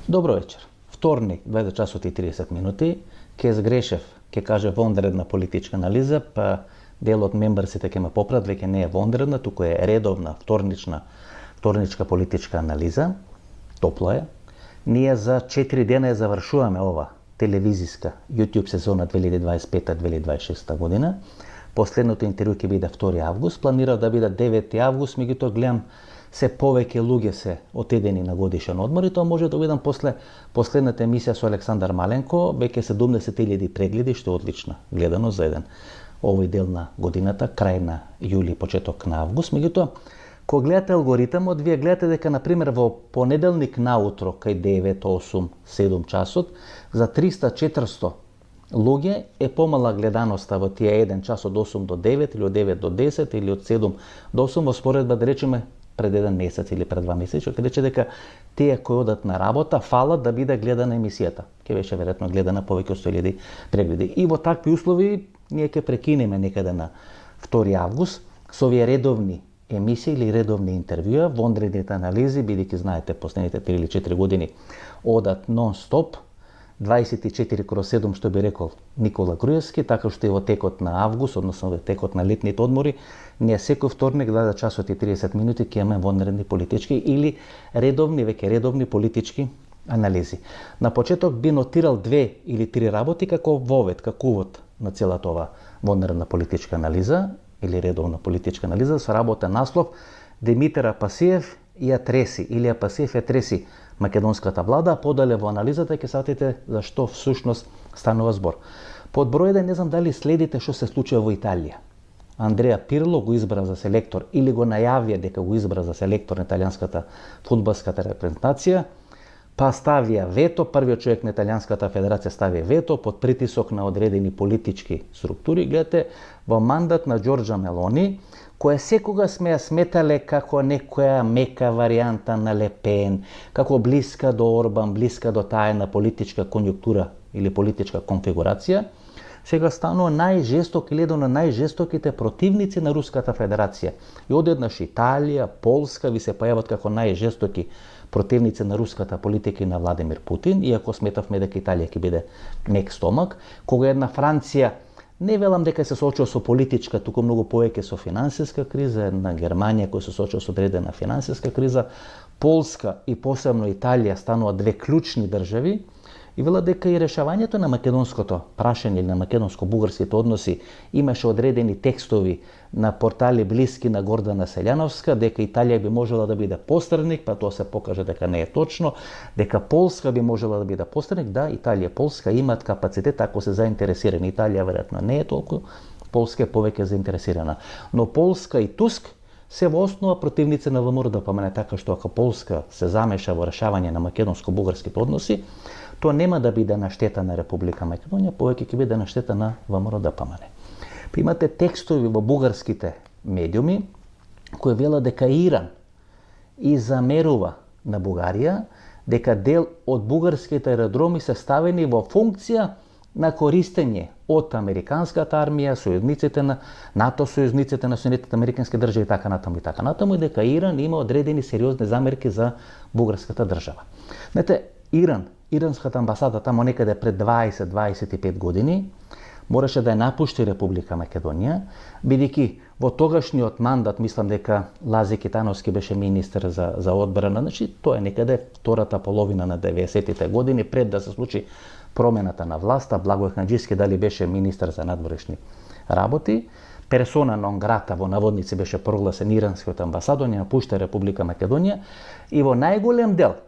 Добро вечер. Вторник, 20 часот и 30 минути, ке сгрешев, ке каже вонредна политичка анализа, па дел од мембарсите ке ме попрат, веќе не е вонредна, туку е редовна вторничка политичка анализа. Топло е. Ние за 4 дена ја завршуваме ова телевизиска YouTube сезона 2025-2026 година. Последното интервју ќе биде 2 август, планирав да биде 9 август, меѓутоа гледам се повеќе луѓе се отедени на годишен одмор и тоа може да видам после последната емисија со Александар Маленко, веќе 70.000 прегледи, што е одлична гледано за еден овој дел на годината, крај на јули, почеток на август. Меѓутоа, кога гледате алгоритмот, вие гледате дека, например, во понеделник наутро, кај 9, 8, 7 часот, за 300-400 луѓе е помала гледаноста во тие 1 час од 8 до 9, или од 9 до 10, или од 7 до 8, во споредба, да речеме, пред 1 месец или пред 2 месеци, ќе рече дека тие кои одат на работа фалат да биде гледана емисијата. Ќе беше веројатно гледана повеќе од 100.000 прегледи. И во такви услови ние ќе прекинеме некаде на 2 август со овие редовни емисии или редовни интервјуа, вонредните анализи, бидејќи знаете последните 3 или 4 години одат нон-стоп, 24/7, што би рекол Никола Груевски, така што и во текот на август, односно во текот на летните одмори, ние секој вторник 20 часот и 30 минути ќе имаме вонредни политички или веќе редовни политички анализи. На почеток би нотирал 2 или 3 работи како вовед, како увод на целата ова вонредна политичка анализа или редовна политичка анализа со работа наслов Димитар Апасиев ја треси или Апасиев ја треси македонската влада, а подале во анализата ќе сатите за што всушност станува збор. Под број 1, не знам дали следите што се случува во Италија. Андреа Пирло го избра за селектор или го најавија дека го избра за селектор на италијанската фудбалската репрезентација, па ставија вето, првиот човек на италијанската федерација ставија вето под притисок на одредени политички структури. Гледате, во мандат на Џорџа Мелони, која секога сме ја сметале како некоја мека варијанта на Ле Пен, како блиска до Орбан, блиска до тајна политичка конјунктура или политичка конфигурација, сега станува најжесток или еден од најжестоките противници на Руската Федерација. И одеднаш Италија, Полска ви се појават како најжестоки противници на руската политика и на Владимир Путин, иако сметавме дека Италија ќе биде мек стомак, кога една Франција не велам дека се соочува со политичка, туку многу повеќе со финансиска криза, една Германија која се соочува со одредена финансиска криза, Полска и посебно Италија станува две клучни држави, и вела дека и решавањето на македонското прашање или на македонско-бугарските односи имаше одредени текстови на портали блиски на Гордана Селјановска, дека Италија би можела да биде посредник, па тоа се покаже дека не е точно, дека Полска би можела да биде посредник. Да, Италија и Полска имаат капацитет ако се заинтересирани. Италија веројатно не е толку, Полска е повеќе заинтересирана. Но Полска и Туск се во основа противници на ВМРО-ДПМН, така што ако Полска се замеша во решавање на македонско-бугарските односи, тоа нема да биде на штета на Република Македонија, повеќе ќе биде на штета на ВМРО-ДПМН. Имате текстови во бугарските медиуми кои велат дека Иран и замерува на Бугарија дека дел од бугарските аеродроми се ставени во функција на користење од американската армија, сојузниците на НАТО, сојузниците на Соединетите американски држави и така натаму, и дека Иран има одредени сериозни замерки за бугарската држава. Знаете, Иранската амбасада тамо некаде пред 20-25 години мораше да ја напушти Република Македонија, бидејќи во тогашниот мандат, мислам дека Лази Китановски беше министер за одбрана, значи тоа е некаде втората половина на 90-тите години, пред да се случи промената на власта. Благој Ханџиски дали беше министер за надворешни работи, персона нон грата во наводници беше прогласен иранскиот амбасадор, ја напушта Република Македонија и во најголем дел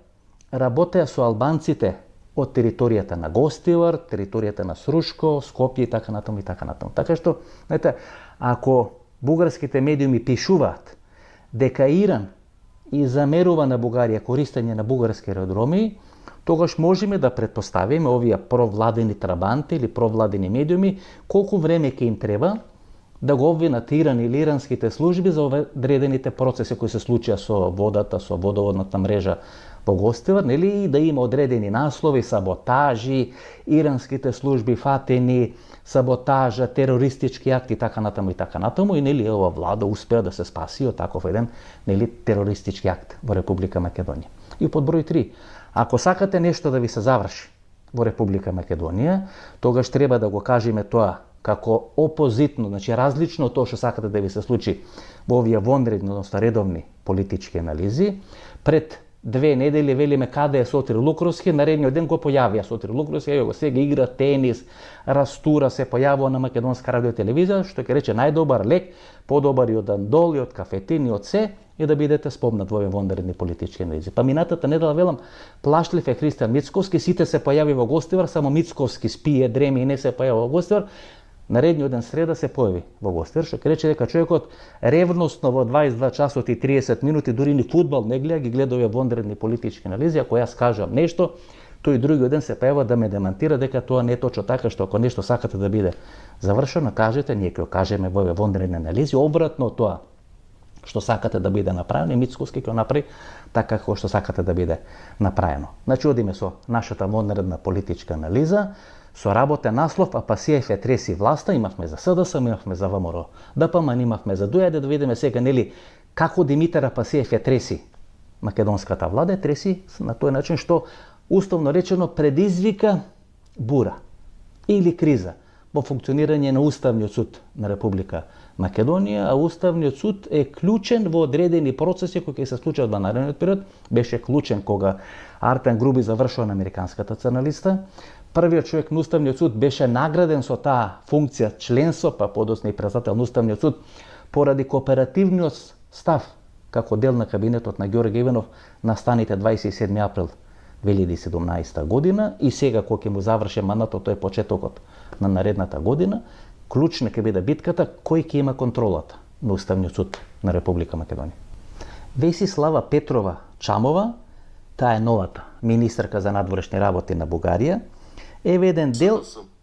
работеа со албанците од територијата на Гостивар, територијата на Срушко, Скопје и така натаму и така натаму. Така што, знаете, ако бугарските медиуми пишуваат дека Иран и замерува на Бугарија користење на бугарски аеродроми, тогаш можеме да претпоставиме овие провладени трабанти или провладени медиуми колку време ќе им треба да го обвинат Иран или иранските служби за одредените процеси кои се случија со водата, со водоводната мрежа во Гостивар, нели, и да има одредени наслови, саботажи, иранските служби фатени, саботажа, терористички акти, така натаму, и нели ова влада успеа да се спаси од таков еден, нели, терористички акт во Република Македонија. И под број 3, Ако сакате нешто да ви се заврши во Република Македонија, тогаш треба да го кажеме тоа како опозитно, значи различно од тоа што сакате да ви се случи во овие вонредни, односно редовни политички анализи. Пред 2 недели велиме каде е Сотир Лукровски, наредниот ден го појавија Сотир Лукровски, ево сега игра тенис, растура, се појавува на Македонска радио телевизија, што ќе рече најдобар лек, подобар и од андол, и од кафетин, и од се, и да бидете спомнат во овие вонредни политички анализи. Па минатата недела велам, плашлив е Христијан Мицковски, сите се појави во гостивар, само Мицковски спие, дреми и не се појава во гостивар. Наредниот ден среда се појави во гостивар, што ќе рече дека човекот ревносно во 22 часот и 30 минути, дури ни фудбал не гледа, ги гледа овие вонредни политички анализи. Ако јас кажам нешто, тој другиот ден се појава да ме демантира дека тоа не е точно така, што ако нешто сакате да биде завршено, кажете, ние ќе го кажеме во овие вонредни анализи, обратно од тоа што сакате да биде направено, и Мицковски ќе направи така како што сакате да биде направено. Значи, одиме со нашата вонредна политичка анализа, со работен наслов, а Пасиев е треси власта, имавме за СДС, имавме за ВМРО ДПМН, имавме за Дујаде, да видиме сега, нели, како Димитар Пасиев е треси македонската влада, е треси на тој начин што, уставно речено, предизвика бура или криза во функционирање на Уставниот суд на Република Македонија, а Уставниот суд е клучен во одредени процеси кои ќе се случат во наредниот период. Беше клучен кога Артем Груби завршува на американската црна листа. Првиот човек на Уставниот суд беше награден со таа функција членство, па подоцна и председател на Уставниот суд, поради кооперативниот став како дел на кабинетот на Ѓорѓе Иванов настаните 27 април 2017 година, и сега кога ќе му заврши мандатот, тој е почетокот на наредната година, клучна ќе биде битката кој ќе има контролата на Уставниот суд на Република Македонија. Весислава Петрова Чамова, таа е новата министерка за надворешни работи на Бугарија, е еден дел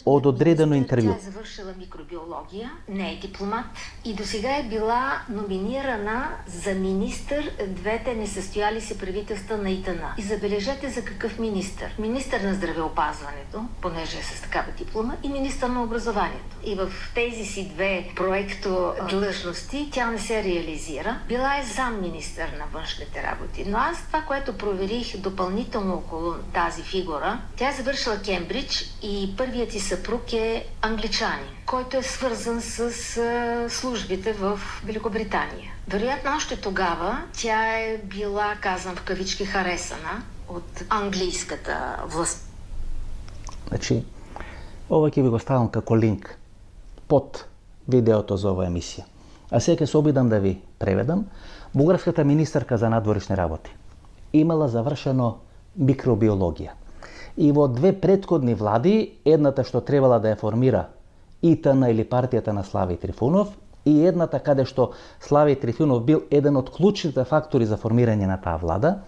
од одредено интервју. Тя е завършила микробиология, не е дипломат и до сега е била номинирана за министър двете несъстояли се правителства на ИТН. И забележете за какъв министър. Министър на здравеопазването, понеже е с такава диплома, и министър на образованието. И в тези си две проекто длъжности тя не се реализира. Била е замминистър на външните работи. Но аз това, което проверих допълнително около тази фигура, тя е завършила Кембридж и първият ти съпруг е англичанин, който е свързан с службите в Великобритания. Вероятно още тогава тя е била, казвам в кавички, харесана от английската власт. Значи, ова ќе ви го ставам како линк под видеото за оваа емисија. А сега ќе се обидам да ви преведам. Бугарската министерка за надворешни работи имала завршено микробиологија. И во две предходни влади, едната што требала да ја формира ИТН или партијата на Слави Трифунов, и едната каде што Слави Трифунов бил еден од клучните фактори за формирање на таа влада,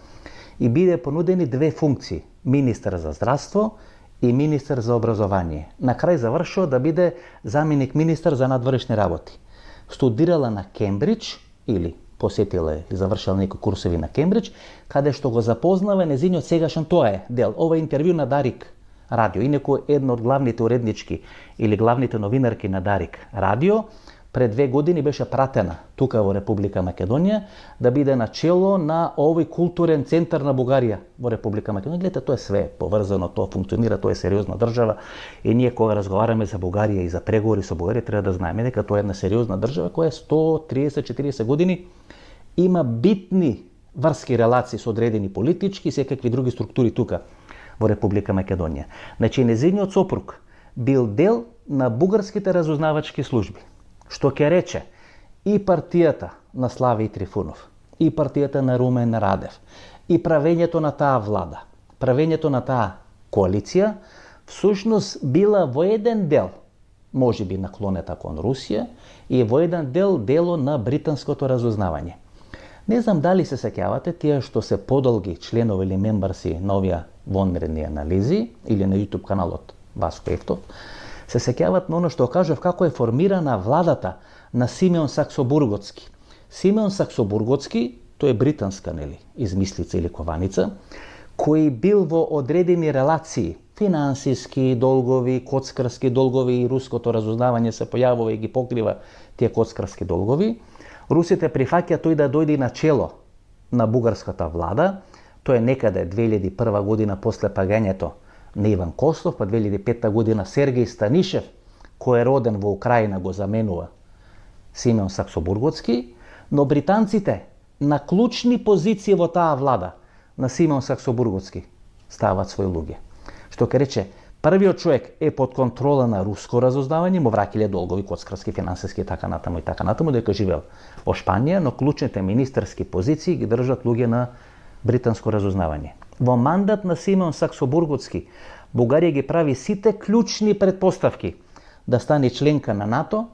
и биде понудени две функции: министер за здравство и министер за образование. На крај завршува да биде заменик министер за надворешни работи. Студирала на Кембридж, или посетила и завршила некои курсови на Кембридж, каде што го запознава незиниот сегашен, тоа е дел. Ова е интервју на Дарик радио, инаку една од главните уреднички или главните новинарки на Дарик радио, пред 2 години беше пратена тука во Република Македонија да биде начело на овој културен центар на Бугарија во Република Македонија. Гледате, тоа е све поврзано, тоа функционира, тоа е сериозна држава, и ние кога разговараме за Бугарија и за преговори со Бугарија треба да знаеме дека тоа е една сериозна држава која 130-40 години има битни врски релации со одредени политички и секакви други структури тука во Република Македонија. Значи, незиниот сопруг бил дел на бугарските разузнавачки служби, што ќе рече и партијата на Слави Трифунов, и партијата на Румен Радев, и правењето на таа влада, правењето на таа коалиција, всушност била во еден дел, може би наклонета кон Русија, и во еден дел дело на британското разузнавање. Не знам дали се сеќавате тие што се подолги членови или мембарси на овие вонредни анализи или на YouTube каналот Васко Ефтов, се сеќават на оно што кажав како е формирана владата на Симеон Саксобурготски. Симеон Саксобурготски, тој е британска, нели, измислица или кованица, кој бил во одредени релации, финансиски долгови, коцкарски долгови, и руското разузнавање се појавува и ги покрива тие коцкарски долгови. Русите прифаќа тој да дојде на чело на бугарската влада, Тоа е некаде 2001 година после пагањето на Иван Костов, па 2005 година Сергеј Станишев, кој е роден во Украина, го заменува Симеон Саксобургоцки, но британците на клучни позиции во таа влада на Симеон Саксобургоцки стават своји луѓе. Што ке рече, првиот човек е под контрола на руско разузнавање, му враќале долгови, коцкарски, финансиски и така натаму, дека живеел во Шпанија, но клучните министерски позиции ги држат луѓе на британско разузнавање. Во мандат на Симеон Саксобургоцки, Бугарија ги прави сите клучни предпоставки да стане членка на НАТО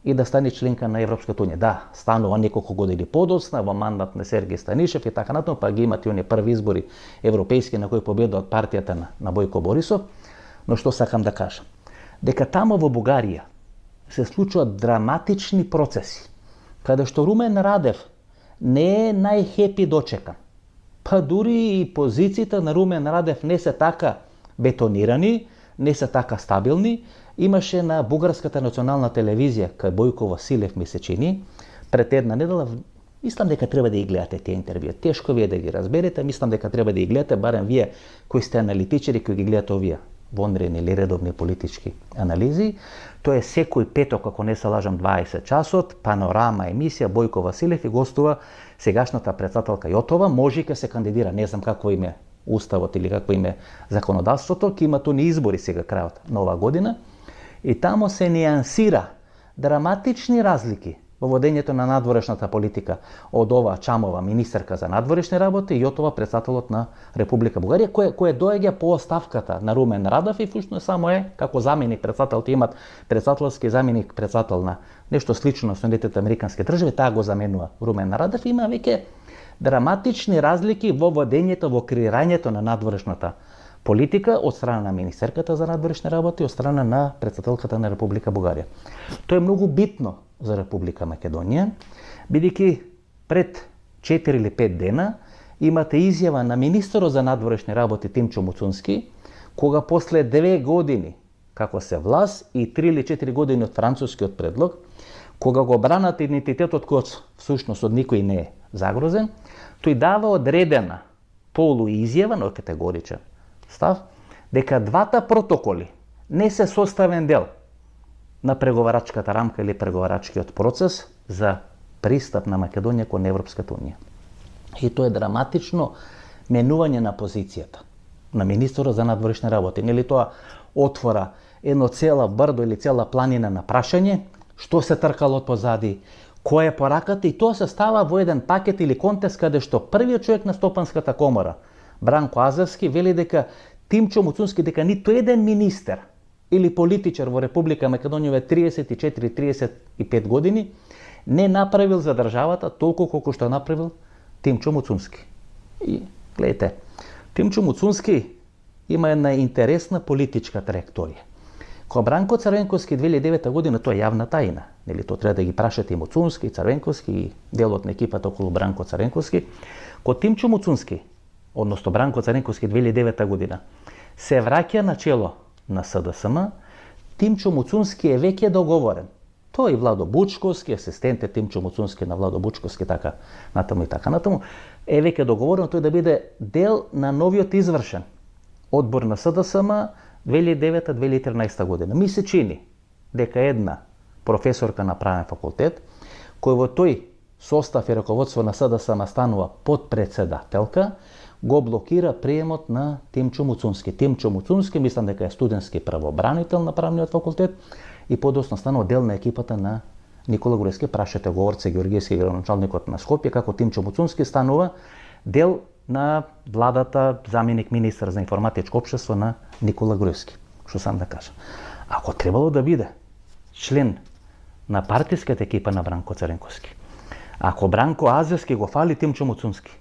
и да стане членка на Европската унија. Да, станува неколку години подоцна во мандат на Сергеј Станишев и така натаму, па ги имат и оние први избори европејски на кои победува партијата на Бојко Борисов. Но што сакам да кажам? Дека тамо во Бугарија се случуваат драматични процеси, каде што Румен Радев не е најхепи дочекан. Па дури и позициите на Румен Радев не се така бетонирани, не се така стабилни. Имаше на Бугарската национална телевизија, кај Бојко Василев ми се чини, пред една недела, мислам дека треба да ги гледате тие интервјуи. Тешко ви е да ги разберете, мислам дека треба да ги гледате, барем вие кои сте аналитичари, кои ги гледате овие вонредни или редовни политички анализи. Тоа е секој петок, ако не се лажам, 20 часот, панорама емисија, Бојко Василев и гостува сегашната председателка Јотова, може ке се кандидира, не знам какво им е уставот или какво им е законодавството, ќе имат они избори сега крајот на оваа година. И тамо се нијансира драматични разлики во водењето на надворешната политика од оваа Чамова, министерка за надворешни работи, и Јотова, председателот на Република Бугарија, кој доаѓа по оставката на Румен Радев и фушно само е како заменик председател, имат председателски заменик председател на нешто слично на Соединетите американски држави, таа го заменува Румен Радев. Има веќе драматични разлики во водењето, во креирањето на надворешната политика од страна на министерката за надворешни работи, од страна на председателката на Република Бугарија. Тоа е многу битно за Република Македонија, бидејќи пред 4 или 5 дена имате изјава на министерот за надворешни работи Тимчо Муцунски, кога после 2 години како се власт и 3 или 4 години од францускиот предлог, кога го бранат идентитетот кој всушност од никој не е загрозен, тој дава одредена полуизјава, но категоричен став, дека двата протоколи не се составен дел на преговарачката рамка или преговарачкиот процес за пристап на Македонија кон Европската унија. И тоа е драматично менување на позицијата на министерот за надворешни работи. Нели тоа отвора едно цела брдо или цела планина на прашање, што се тркало од позади, која е пораката, и тоа се става во еден пакет или контекст каде што првиот човек на Стопанската комора, Бранко Азевски, вели дека Тимчо Муцунски, дека ниту еден министер или политичар во Република Македонија 34-35 години не направил за државата толку колку што направил Тимчо Муцунски. И гледате, Тимчо Муцунски има една интересна политичка траекторија. Кога Бранко Црвенковски 2009 година, тоа е јавна тајна, нели, тоа треба да ги прашате и Муцунски, и Црвенковски, и делот на екипата околу Бранко Црвенковски. Кога Тимчо Муцунски, односно Бранко Црвенковски 2009 година, се враќа на чело на СДСМ, Тимчо Муцунски е веќе договорен. Тој и Владо Бучковски, асистент е Тимчо Муцунски на Владо Бучковски, така натаму и така натаму, е веќе договорено тој да биде дел на новиот извршен одбор на СДСМ 2009-2013 година. Ми се чини дека една професорка на правен факултет, кој во тој состав и раководство на СДСМ станува подпредседателка, го блокира приемот на Тимчо Муцунски. Тимчо Муцунски, мислам дека е студентски правобранител на правниот факултет и подоцна станува дел на екипата на Никола Груевски. Прашете го Орце Георгиевски, градоначалникот на Скопје, како Тимчо Муцунски станува дел на владата, заменик министар за информатичко општество на Никола Груевски. Што сам да кажам. Ако требало да биде член на партиската екипа на Бранко Црвенковски, ако Бранко Азевски го фали Тимчо Муцунски,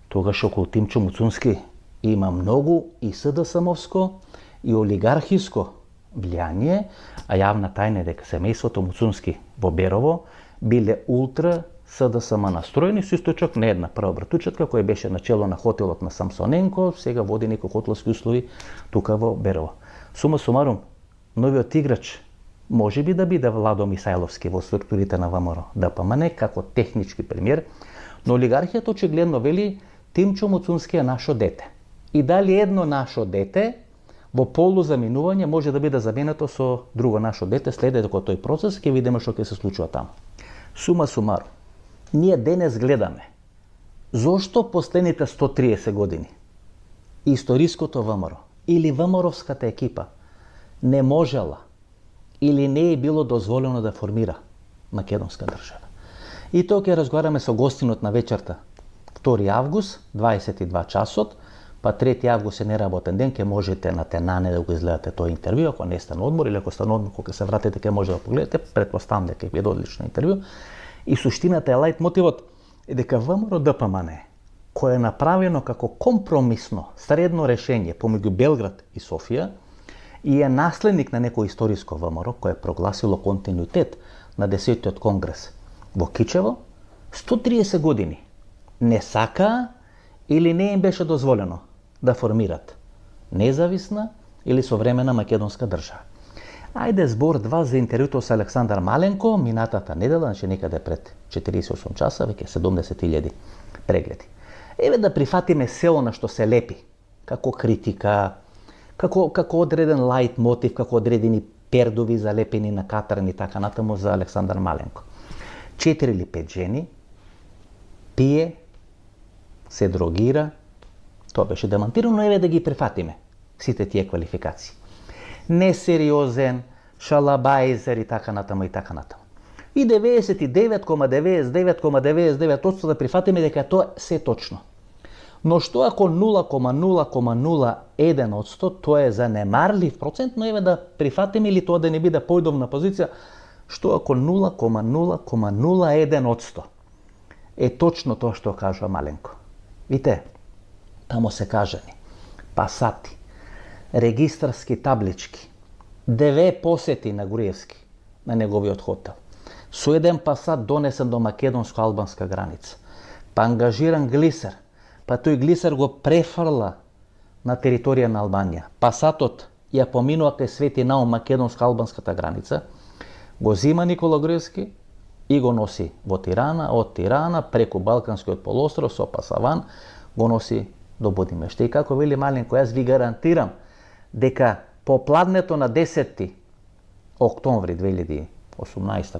тогаш околу Тимчо Муцунски има многу и СДСМовско и олигархиско влијание, а јавна тајна е дека семејството Муцунски во Берово биле ултра СДСМ настроени, со источок на една прва братучетка која беше начело на хотелот на Самсоненко, сега води некои хотелски услови тука во Берово. Сума сумарум, новиот играч може би да биде Владо Мисајловски во структурите на ВМРО ДПМН како технички премиер, но олигархијата очигледно вели Тимчо Муцунски е нашо дете. И дали едно нашо дете во полу заминување може да биде заменето со друго нашо дете, следе како тој процес, ќе видиме што ќе се случува таму. Сума сумарум, ние денес гледаме зошто последните 130 години историското ВМРО или ВМРО-вската екипа не можела или не е било дозволено да формира македонска држава. И тоа ќе разговараме со гостинот на вечерта. 2 август, 22 часот, па 3 август е неработен ден, ќе можете на Тенане да го изгледате тој интервју, ако не сте на одмор или ако сте на одмор, кога се вратите, ќе може да погледате, претпоставам дека ќе биде одлично интервју. И суштината е лајт мотивот е дека ВМРО ДПМН, кој е направено како компромисно средно решение помеѓу Белград и Софија и е наследник на некој историско ВМРО кој е прогласило континуитет на 10-тиот конгрес во Кичево, 130 години не сакаа или не им беше дозволено да формират независна или современа македонска држава. Ајде збор 2 за интервјуто со Александар Маленко минатата недела, значи некаде пред 48 часа, веќе 70.000 прегледи. Еве да прифатиме се она што се лепи, како критика, како одреден лајт мотив, како одредени пердови залепени на катран и така натаму за Александар Маленко. 4 или 5 жени, пие, се дрогира, тоа беше демонтирано, еве да ги прифатиме сите тие квалификации. Несериозен, шалабајзер и така натаму и така натаму. И 99,99,99% да прифатиме дека тоа се точно. Но што ако 0,0,01% тоа е занемарлив процент, но еве да прифатиме или тоа да не биде поидовна позиција, што ако 0,0,01% е точно тоа што кажува Маленко. Вите, тамо се кажани пасати, регистарски таблички, 2 посети на Груевски на неговиот хотел. Со еден пасат донесен до македонско-албанска граница. Па ангажиран глисер, па тој глисер го префрла на територија на Албанија. Пасатот ја поминува кај Свети Наум македонско-албанската граница, го зима Никола Груевски и го носи во Тирана, од Тирана преку Балканскиот полуостров со пасаван го носи до Будимешта. И како вели Маленко, јас ви гарантирам дека по пладнето на 10 октомври 2018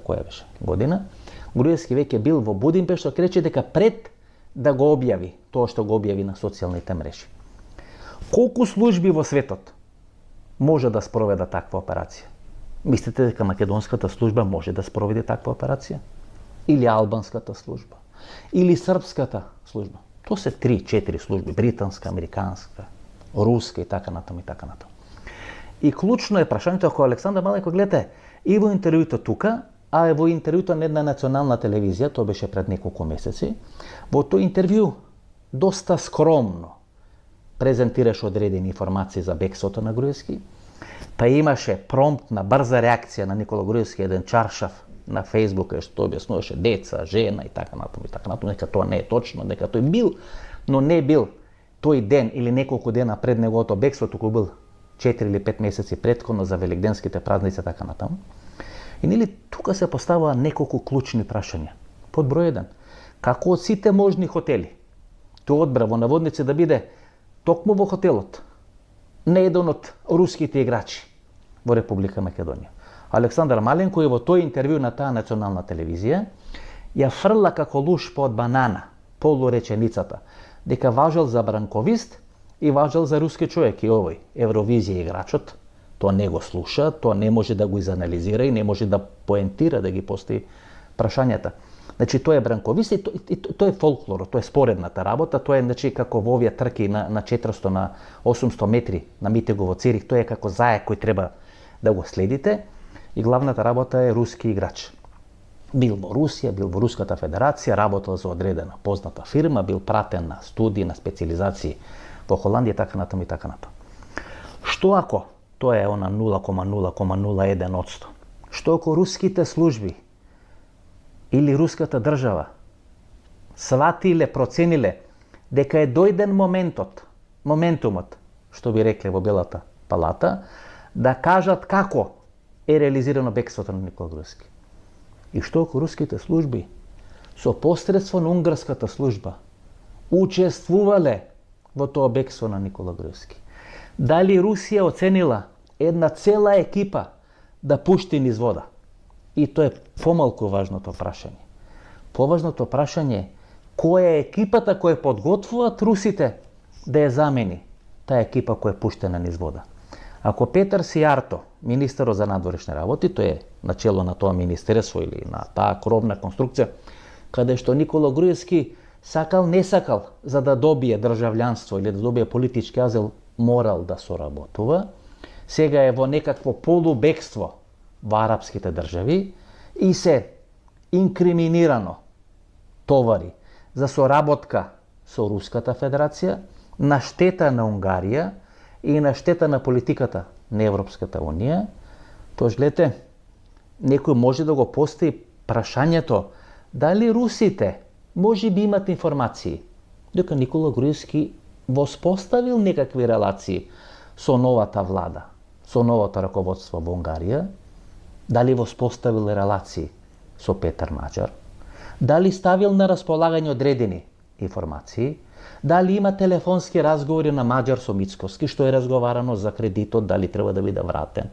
која беше година, Груевски веќе бил во Будимпешта, што рече дека пред да го објави тоа што го објави на социјалните мрежи. Колку служби во светот може да спроведа таква операција? Мислите дека македонската служба може да спроведе таква операција? Или албанската служба? Или српската служба? Тоа се 3-4 служби, британска, американска, руска и така натаму и така натаму. И клучно е прашањето ако Александар Маленко, гледате, и во интервјуто тука, а и во интервјуто на една национална телевизија, тоа беше пред неколку месеци, во тој интервју доста скромно презентираше одредени информации за бегството на Груевски, па имаше промптна, брза реакција на Никола Груевски, еден чаршав на Фейсбук, што објаснуваше деца, жена и така натаму, нека тоа не е точно, нека тој бил, но не бил тој ден или неколку дена пред неговото бегство, туку бил 4 или 5 месеци претходно за великденските празници така натаму. И нели тука се поставува неколку клучни прашања. Под број 1, како од сите можни хотели тој одбра во наводници да биде токму во хотелот не еден од руските играчи во Република Македонија. Александар Маленко и во тој интервју на таа национална телевизија ја фрла како луш под банана полуреченицата дека важел за бранковист и важел за руски човек. И овој Евровизија играчот тоа не го слуша, тоа не може да го изанализира и не може да поентира, да ги постави прашањата. Значи тоа е бранковист и тоа е фолклорот, тоа е споредната работа, тоа е значи како во овие трки на 400 на 800 метри на митинго во Цирих, тоа е како заек кој треба да го следите и главната работа е руски играч. Бил во Русија, бил во Руската Федерација, работел за одредена позната фирма, бил пратен на студии, на специализации во Холандија, така натаму и така натаму. Што ако тоа е она 0,0,01%? Што ако руските служби или руската држава сватиле, процениле дека е дојден моментумот, што би рекле во Белата палата, да кажат како е реализирано бегството на Никола Груевски? И што ако руските служби со посредство на унгарската служба учествувале во тоа бегство на Никола Груевски? Дали Русија оценила една цела екипа да пушти низ вода? И тоа е помалку важното прашање. Поважното прашање е која е екипата која подготвуваат русите да ја замени таа екипа која е пуштена низ вода. Ако Петар Сијарто, министерот за надворешни работи, тој е начело на тоа министерство или на таа кровна конструкција, каде што Никола Груевски сакал, не сакал, за да добие државјанство или да добие политички азил, морал да соработува, сега е во некакво полубегство во арапските држави и се инкриминирано товари за соработка со Руската Федерација на штета на Унгарија и на штета на политиката на Европската Унија, тоа гледате, некој може да го постави прашањето дали русите може би имат информации дека Никола Груевски воспоставил некакви релации со новата влада, со новото раководство во Унгарија, дали воспоставил релации со Петар Маџар, дали ставил на располагање одредени информации, дали има телефонски разговори на Маџар со Мицковски, што е разговарано за кредитот, дали треба да биде вратен,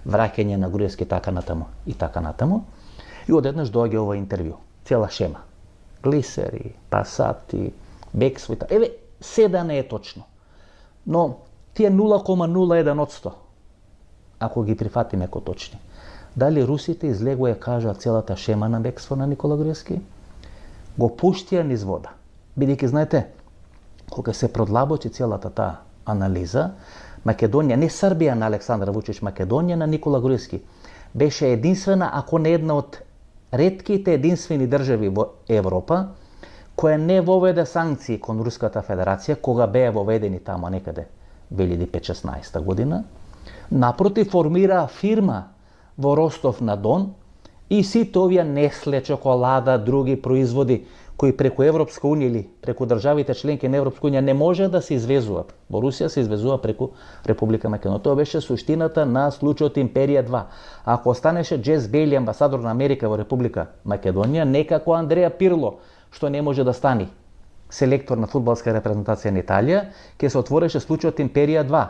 враќање на Груевски, така натаму и така натаму. И одеднаш доаѓа ова интервју, цела шема. Глисери, пасати, бегство и така. Еве, седа не е точно. Но тие 0,01%, ако ги прифатиме како точни, дали русите излегува ја кажа целата шема на бегство на Никола Груевски, го пуштија низ вода. Бидејќи, знаете, кога се продлабочи целата таа анализа, Македонија, не Србија на Александар Вучич, Македонија на Никола Груевски, беше единствена, ако не една од ретките единствени држави во Европа, која не воведе санкции кон Руската Федерација, кога беа воведени тамо некаде 2015-16 година. Напротив, формира фирма во Ростов на Дон и сите овие Несле, чоколада, други производи кои преку Европска унија или преку државите членки на Европска унија не може да се извезуваат. Во Русија се извезува преку Република Македонија. Тоа беше суштината на случајот Империја 2. Ако останеше Джес Бейли, амбасадор на Америка во Република Македонија, некако Андреа Пирло, што не може да стани селектор на фудбалска репрезентација на Италија, ќе се отвореше случајот Империја 2.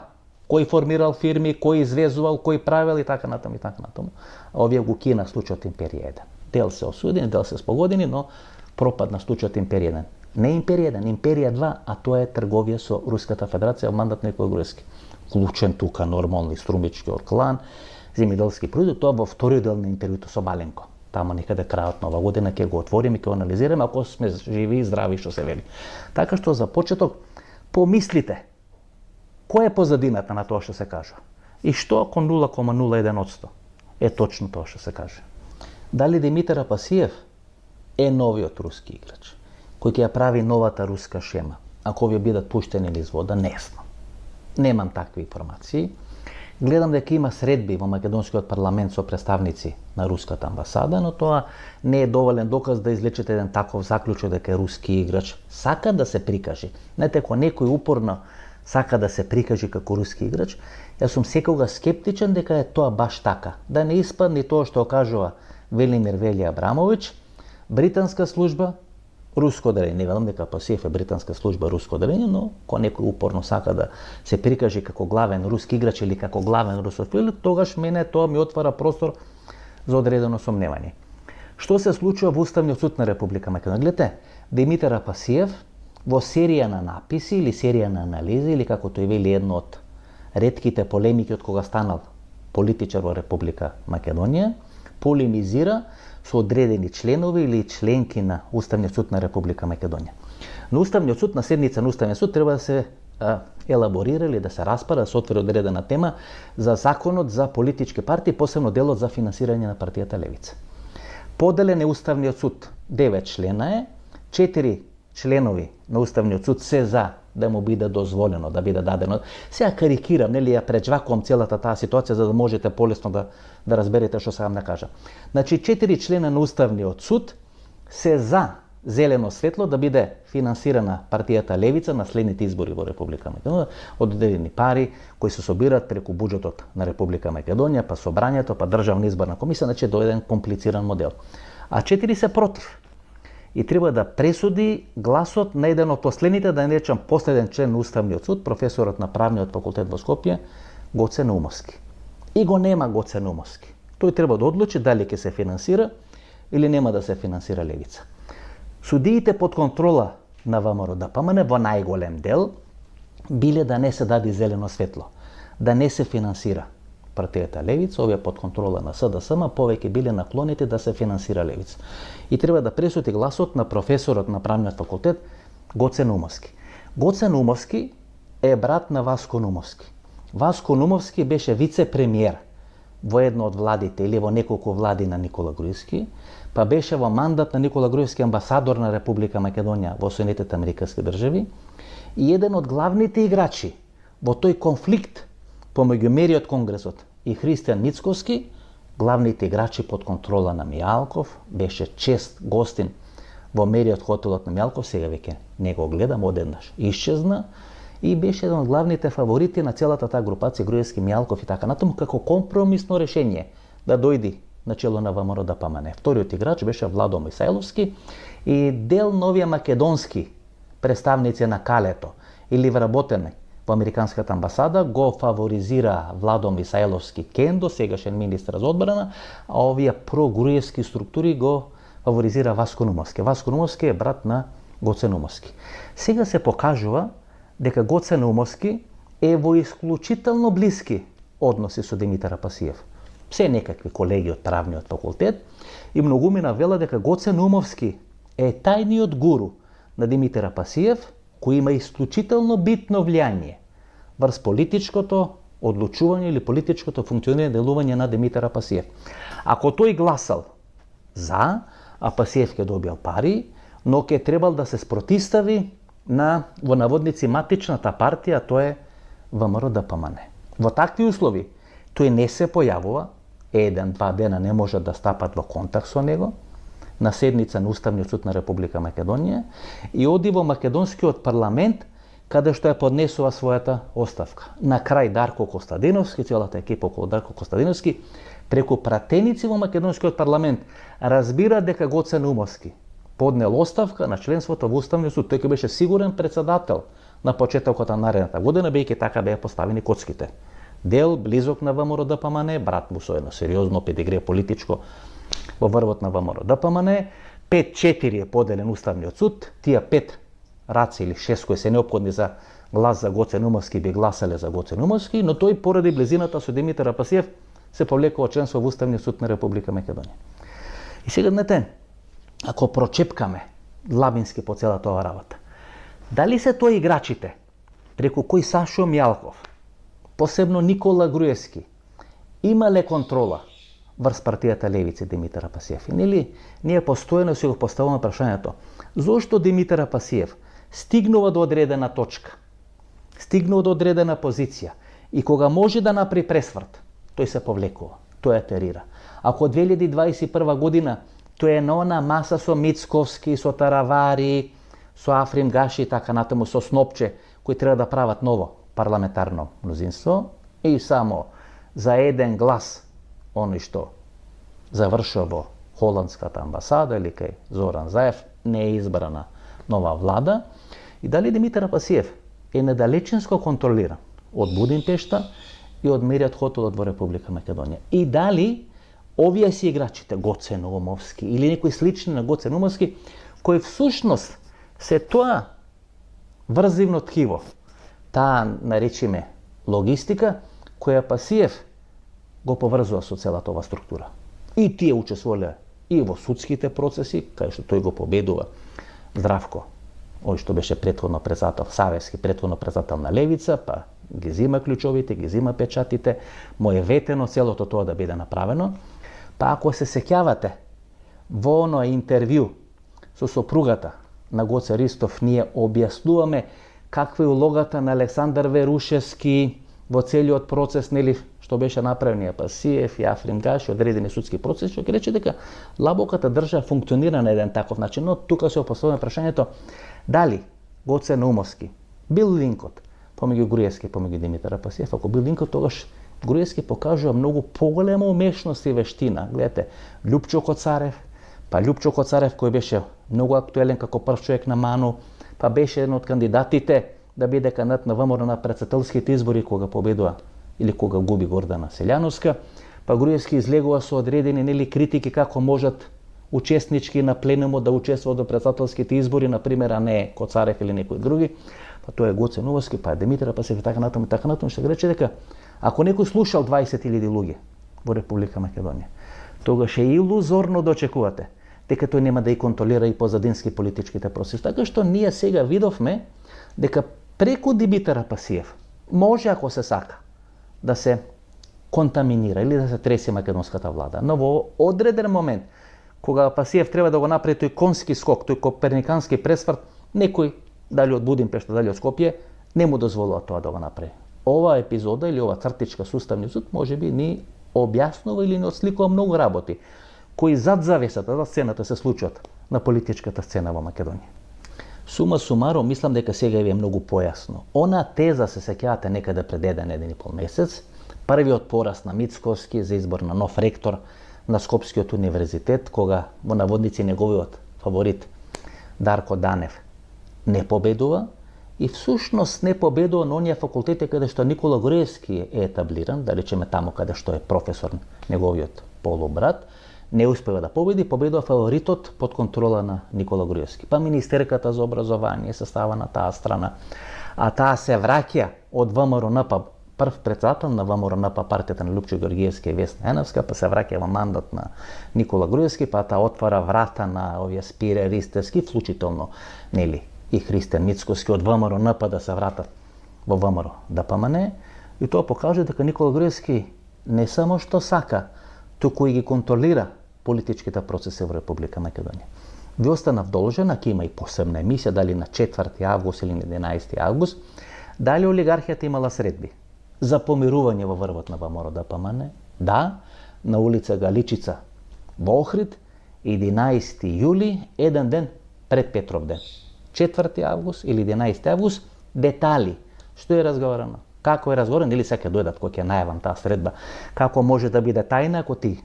Кој формирал фирми, кој извезувал, кој правил и така натаму и така натаму. А овие го кина случајот Империја 1. Дел се осудени, дел се спогодени, но пропадна случајот Империја 1. Не Империја 1, Империја 2, а тоа е трговија со Руската Федерација во мандат на Никола Груевски. Вклучен тука нормални струмичкиот клан, земјоделски производ, тоа во вториот дел на интервјуто со Баленко. Тамо некаде крајот на ова година ќе го отвориме и ќе анализираме ако сме живи и здрави, што се вели. Така што за почеток помислите која е позадината на тоа што се кажа и што ако 0,01% е точно тоа што се каже. Дали Димитар Апасиев е новиот руски играч кој ќе ја прави новата руска шема? Ако овие бидат пуштени низ вода, не знам. Немам такви информации. Гледам дека има средби во македонскиот парламент со представници на руската амбасада, но тоа не е доволен доказ да излечете еден таков заклучок дека е руски играч. Сака да се прикаже. Знаете, ако некој упорно сака да се прикаже како руски играч, јас сум секогаш скептичен дека е тоа баш така. Да не испадне тоа што кажува Велимир Вели Абрамовиќ, британска служба, руско одделение. Не велам дека Апасиев е британска служба, руско одделение, но кога некој упорно сака да се прикаже како главен руски играч или како главен русофил, тогаш мене тоа ми отвара простор за одредено сомневање. Што се случува во Уставниот суд на Република Македонија? Гледате, Димитар Апасиев во серија на написи или серија на анализи, или како тој вели едно од ретките полемики од кога станал политичар во Република Македонија, полемизира со одредени членови или членки на Уставниот суд на Република Македонија. На Уставниот суд, на седница на Уставниот суд, треба да се елаборира или да се распара, да се отвори одредена тема за законот за политички партии, посебно делот за финансирање на партијата Левица. Поделен е Уставниот суд, 9 члена е, 4 членови на Уставниот суд се за да му биде дозволено, да биде дадено. Сега карикирам, нели ја пречвакувам целата таа ситуација за да можете полесно да разберете што сакам да кажа. Значи 4 члена на Уставниот суд се за зелено светло да биде финансирана партијата Левица на следните избори во Република Македонија, од одредени пари кои се собираат преку буџетот на Република Македонија, па собрањето, па државна изборна комисија, значи до еден комплициран модел. А 4 се против. и треба да пресуди гласот на еден од последните, да не речам последен член на Уставниот суд, професорот на Правниот факултет во Скопје, Гоце Наумовски. И го нема Гоце Наумовски. Тој треба да одлучи дали ќе се финансира или нема да се финансира левица. Судиите под контрола на ВМРО-ДПМН во најголем дел биле да не се даде зелено светло, да не се финансира партијата левица, овие под контрола на СДСМ повеќе биле наклонети да се финансира левица. И треба да пресуди гласот на професорот на Правниот факултет Гоце Наумовски. Гоце Наумовски е брат на Васко Наумовски. Васко Наумовски беше вице-премиер во една од владите или во неколку влади на Никола Груевски, па беше во мандат на Никола Груевски амбасадор на Република Македонија во Соединетите Американски држави и еден од главните играчи во тој конфликт помеѓу Мериот Конгресот и Христијан Мицковски, главните играчи под контрола на Мијалков, беше чест гостин во Мериот хотелот на Мијалков, сега веќе не го гледам, одеднаш исчезна, и беше еден од главните фаворити на целата таа групација Груевски, Мијалков и така натаму, како компромисно решение да дојди на чело на ВМРО-ДПМН. Вториот играч беше Владо Мисајловски и дел новија македонски представници на Калето или вработени во Американската амбасада го фаворизира Владо Мисајловски Кендо, сегашен министар за одбрана, а овие прогруевски структури го фаворизира Васко Наумовски. Васко Наумовски е брат на Гоце Наумовски. Сега се покажува дека Гоце Наумовски е во исклучително блиски односи со Димитар Апасиев. Се некакви колеги од Правниот факултет и многумина вела дека Гоце Наумовски е тајниот гуру на Димитар Апасиев, кој има исклучително битно влијание врз политичкото одлучување или политичкото функционирање делување на Димитар Апасиев. Ако тој гласал за, Апасиев ќе добил пари, но ќе требал да се спротистави на, во наводници, матичната партија, тоа е ВМРО-ДПМН. Во такви услови, тој не се појавува, еден-два дена не можат да стапат во контакт со него, на седница на Уставниот суд на Република Македонија и оди во македонскиот парламент, каде што ја поднесува својата оставка. На крај Дарко Костадиновски, целата екипа околу Дарко Костадиновски, преку пратеници во македонскиот парламент, разбира дека Гоце Наумовски поднел оставка на членството во Уставниот суд. Тој ќе беше сигурен председател на почетокот на наредната година, бејќи така беа поставени коцките. Дел близок на ВМРО-ДПМН, брат му со едно сериозно педигре политичко во врвот на ВМРО-ДПМН, 5-4 е поделен Уставниот суд, тие 5 раци или 6 кои се неопходни за глас за Гоце Наумовски би гласале за Гоце Наумовски, но тој поради близината со Димитар Апасиев се повлекува членство во Уставниот суд на Република Македонија. И сега знаете, ако прочепкаме длабински по целата ова работа, дали се тоа играчите преку кои Сашо Мијалков, посебно Никола Груевски, имале контрола врз партијата Левица Димитар Апасиев? Нели ние постојано си го поставуваме прашањето, зошто Димитар Апасиев стигнува до одредена точка, стигнува до одредена позиција и кога може да направи пресврт, тој се повлекува, тој атерира. Ако од 2021 година тој е на она маса со Мицковски, со Таравари, со Африм Гаши и така натаму, со Снопче, кои треба да прават ново парламентарно мнозинство, и само за еден глас оној што завршува во холандската амбасада или кај Зоран Заев, не е избрана нова влада, и дали Димитар Апасиев е недалеченско контролиран од Будимпешта и од Мериот хотелот во Република Македонија. И дали овие си играчите, Гоце Наумовски или некои слични на Гоце Наумовски, кои всушност се тоа врзивно ткиво, таа, наречиме, логистика, која Апасиев го поврзува со целата ова структура. И тие учествувале и во судските процеси, кај што тој го победува Здравко, ој што беше претходно председател, Савевски, претходно председател на Левица, па ги зима клучовите, ги зима печатите, му е ветено целото тоа да биде направено. Па ако се сеќавате, во оно интервју со сопругата на Гоце Ристов, ние објаснуваме каква е улогата на Александар Верушевски во целиот процес, нели, што беше направен и Апасиев и Африм Гаши, одредени судски процеси, што ќе рече дека лабоката држава функционира на еден таков начин, но тука се поставува прашањето дали Гоце Наумовски бил линкот помеѓу Груевски и помеѓу Димитар Апасиев. Ако бил линкот, тогаш Груевски покажува многу поголема умешност и вештина. Гледате, Љупчо Коцарев, па Љупчо Коцарев кој беше многу актуелен како прв човек на МАНУ, па беше еден од кандидатите да биде кандидат на ВМРО на претседателските избори кога победува или кога губи Гордана Селјановска, па Груевски излегува со одредени критики како можат учеснички на пленумот да учествуваат до претседателските избори, например, а не Коцарев или некои други. Па тоа е Гоце Новоски, па Димитра, па се така натаму, што рече дека ако некој слушал 20.000 луѓе во Република Македонија, тогаш е илузорно да очекувате дека тој нема да и контролира и позадински политичките процеси. Така што ние сега видовме дека преку Димитар Апасиев може, ако се сака, да се контаминира или да се треси македонската влада. Но во одреден момент, кога Апасиев треба да го направи тој конски скок, тој коперникански пресврт, некој, дали од Будимпешта, дали од Скопје, не му дозволува тоа да го направи. Ова епизода или ова цртичка со Уставниот суд можеби ни објаснува или ни отсликува многу работи кои зад завесата, зад сцената се случуваат на политичката сцена во Македонија. Сума сумаро, мислам дека сега ви е многу појасно. Она теза, се сеќавате, некаде пред 1,5 месец, првиот пораз на Мицкоски за избор на нов ректор на Скопскиот универзитет, кога во наводници неговиот фаворит Дарко Данев не победува, и всушност не победува на оние факултети каде што Никола Груевски е етаблиран, да речеме таму каде што е професор неговиот полубрат, не успева да победи, победува фаворитот под контрола на Никола Груевски. Па Министерката за образование се става на таа страна, а таа се враќа од ВМРО-НП, прв председател на ВМРО-НП, партијата на Љупчо Георгиевски и Весна Еновска, па се враќа во мандат на Никола Груевски, па таа отвара врата на овие Спире Ристевски, вклучително, нели, и Христијан Мицкоски од ВМРО-НП да се вратат во ВМРО-ДПМН, и тоа покажа дека Никола Груевски не само што сака, туку и ги контролира политичките процеси во Република Македонија. Ви останав должен, ако има и посебна емисија, дали на 4 август или на 11 август, дали олигархијата имала средби за помирување во врвот на ВМРО-ДПМН? Да, на улица Галичица во Охрид, 11 јули, еден ден пред Петровден. 4 август или 11 август, детали, што е разговарано, како е разговарано, или сега дојдат кој ќе најавам таа средба, како може да биде тајна ако ти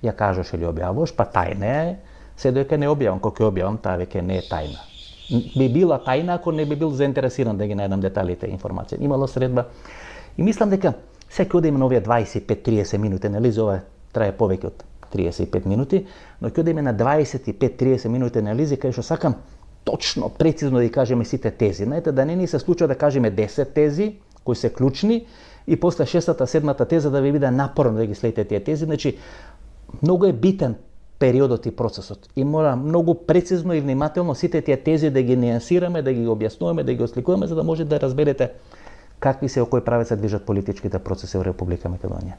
ја кажеш или објавуваш, па тајна е, се доека не објавам, кога ќе објавам, таа веќе не е тајна. Би била тајна ако не би бил заинтересиран да ги најдам деталите и информација. Имало средба и мислам дека сега одиме на овие 25-30 минути, нели, за ова трае повеќе од 35 минути, но ќе одиме на 25-30 минути анализи кај што сакам точно, прецизно да ги кажеме сите тези. Знаете, да не ни се случува да кажеме 10 тези кои се клучни и после 6-та, 7-та теза да ви биде напорно да ги следите тие тези. Значи, многу е битен периодот и процесот и мора многу прецизно и внимателно сите тие тези да ги нијансираме, да ги објаснуваме, да ги осликуваме, за да може да разберете какви се, кој правец се движат политичките процеси во Република Македонија.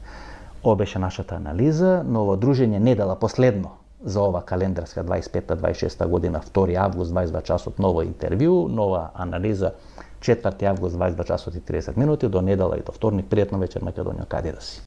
Ова беше нашата анализа, но во дружење недела последно за ова календарска 25-26 година, 2 август, 22 часот, ново интервју, нова анализа, 4 август, 22 часот и 30 минути, до недела и до вторник. Пријатно вечер, Македонија, каде да си.